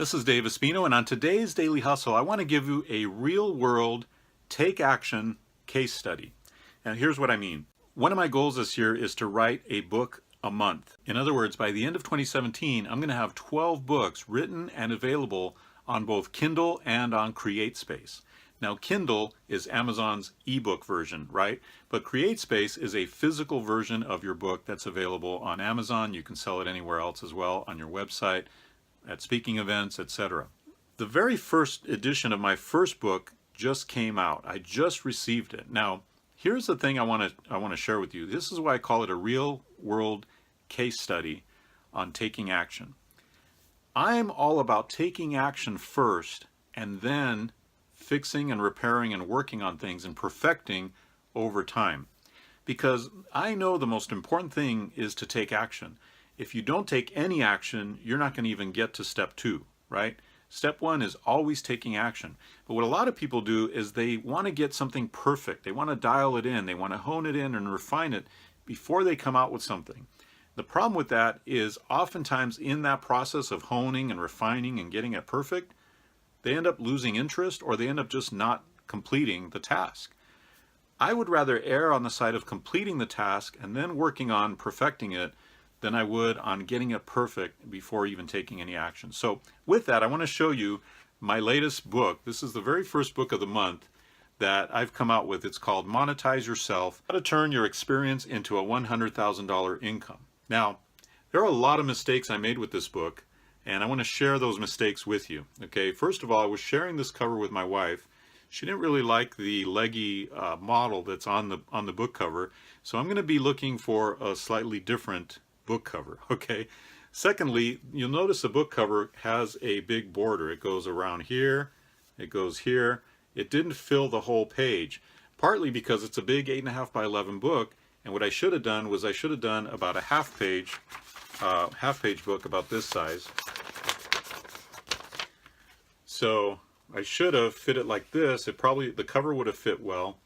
This is Dave Espino, and on today's Daily Hustle, I want to give you a real-world take-action case study. And here's what I mean. One of my goals this year is to write a book a month. In other words, by the end of 2017, I'm going to have 12 books written and available on both Kindle and on CreateSpace. Now, Kindle is Amazon's ebook version, right? But CreateSpace is a physical version of your book that's available on Amazon. You can sell it anywhere else as well, on your website, at speaking events, etc. The very first edition of my first book just came out. I just received it. Now, here's the thing I want to share with you. This is why I call it a real-world case study on taking action. I'm all about taking action first and then fixing and repairing and working on things and perfecting over time. Because I know the most important thing is to take action. If you don't take any action, you're not going to even get to step 2, right? Step 1 is always taking action. But what a lot of people do is they want to get something perfect. They want to dial it in. They want to hone it in and refine it before they come out with something. The problem with that is oftentimes in that process of honing and refining and getting it perfect, they end up losing interest or they end up just not completing the task. I would rather err on the side of completing the task and then working on perfecting it than I would on getting it perfect before even taking any action. So with that, I want to show you my latest book. This is the very first book of the month that I've come out with. It's called Monetize Yourself: How to Turn Your Experience into a $100,000 Income. Now, there are a lot of mistakes I made with this book, and I want to share those mistakes with you. Okay, first of all, I was sharing this cover with my wife. She didn't really like the leggy model that's on the book cover, so I'm going to be looking for a slightly different book cover. Okay. Secondly, you'll notice the book cover has a big border. It goes around here, it goes here. It didn't fill the whole page, partly because it's a big 8.5 by 11 book, and what I should have done was I should have done about a half page book about this size. So I should have fit it like this. The cover would have fit well,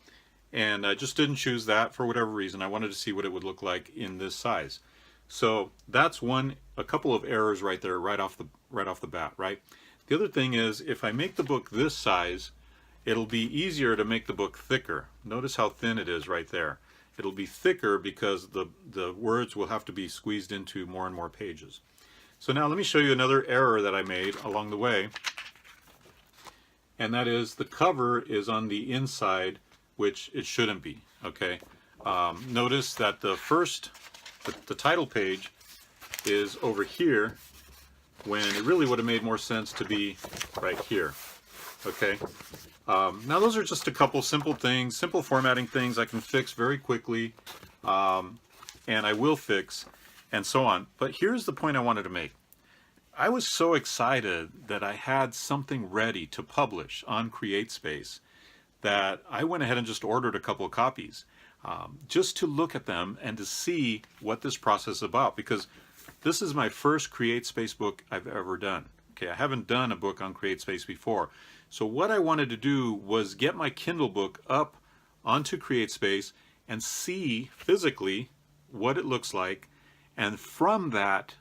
and I just didn't choose that for whatever reason. I wanted to see what it would look like in this size. So that's a couple of errors right there, right off the bat, right? The other thing is, if I make the book this size, it'll be easier to make the book thicker. Notice how thin it is right there. It'll be thicker because the words will have to be squeezed into more and more pages. So now let me show you another error that I made along the way, and that is the cover is on the inside, which it shouldn't be. Okay, notice that the title page is over here when it really would have made more sense to be right here. Okay, now those are just a couple simple things, simple formatting things I can fix very quickly, and I will fix, and so on. But here's the point I wanted to make. I was so excited that I had something ready to publish on CreateSpace that I went ahead and just ordered a couple of copies. Just to look at them and to see what this process is about, because this is my first CreateSpace book I've ever done. Okay, I haven't done a book on CreateSpace before. So what I wanted to do was get my Kindle book up onto CreateSpace and see physically what it looks like, and from that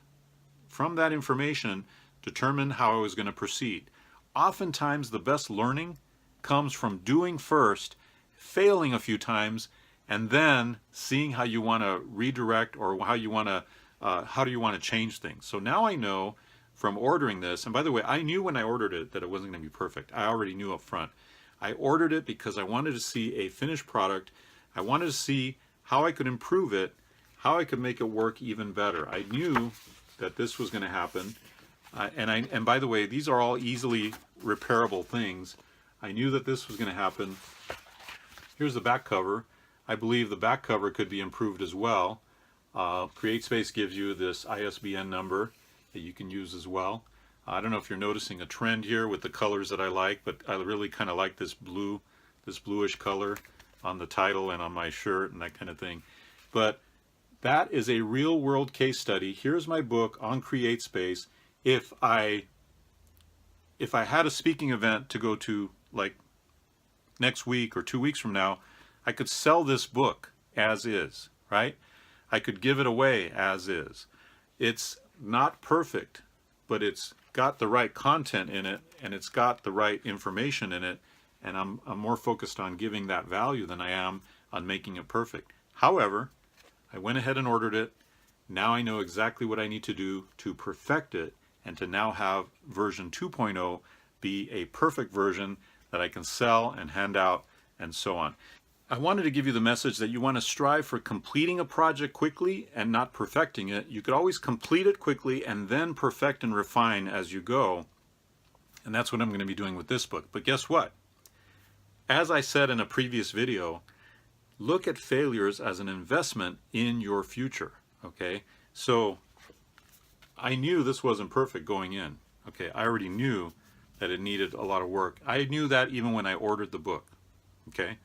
information, determine how I was going to proceed. Oftentimes the best learning comes from doing first, failing a few times, and then seeing how you want to redirect or how do you want to change things. So now I know from ordering this, and by the way, I knew when I ordered it that it wasn't going to be perfect. I already knew up front. I ordered it because I wanted to see a finished product. I wanted to see how I could improve it, how I could make it work even better. I knew that this was going to happen, and by the way, these are all easily repairable things. I knew that this was going to happen. Here's the back cover. I believe the back cover could be improved as well. CreateSpace gives you this ISBN number that you can use as well. I don't know if you're noticing a trend here with the colors that I like, but I really kind of like this bluish color on the title and on my shirt and that kind of thing. But that is a real world case study. Here's my book on CreateSpace. If I had a speaking event to go to, like next week or 2 weeks from now, I could sell this book as is, right? I could give it away as is. It's not perfect, but it's got the right content in it and it's got the right information in it, and I'm more focused on giving that value than I am on making it perfect. However, I went ahead and ordered it. Now I know exactly what I need to do to perfect it and to now have version 2.0 be a perfect version that I can sell and hand out and so on. I wanted to give you the message that you want to strive for completing a project quickly and not perfecting it. You could always complete it quickly and then perfect and refine as you go. And that's what I'm going to be doing with this book. But guess what? As I said in a previous video, look at failures as an investment in your future. Okay? So I knew this wasn't perfect going in. Okay? I already knew that it needed a lot of work. I knew that even when I ordered the book. Okay?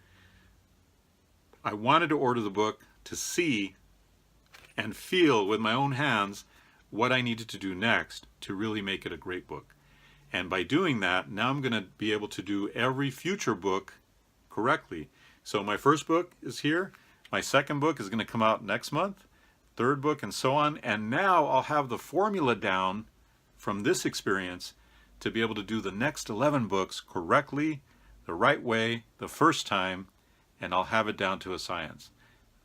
I wanted to order the book to see and feel with my own hands what I needed to do next to really make it a great book. And by doing that, now I'm going to be able to do every future book correctly. So my first book is here. My second book is going to come out next month. Third book, and so on. And now I'll have the formula down from this experience to be able to do the next 11 books correctly, the right way, the first time, and I'll have it down to a science.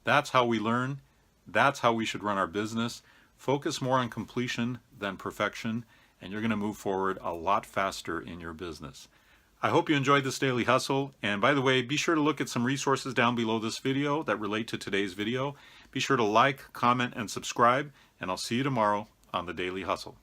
That's how we learn. That's how we should run our business. Focus more on completion than perfection, and you're going to move forward a lot faster in your business. I hope you enjoyed this daily hustle. And by the way, be sure to look at some resources down below this video that relate to today's video. Be sure to like, comment, and subscribe, and I'll see you tomorrow on the Daily Hustle.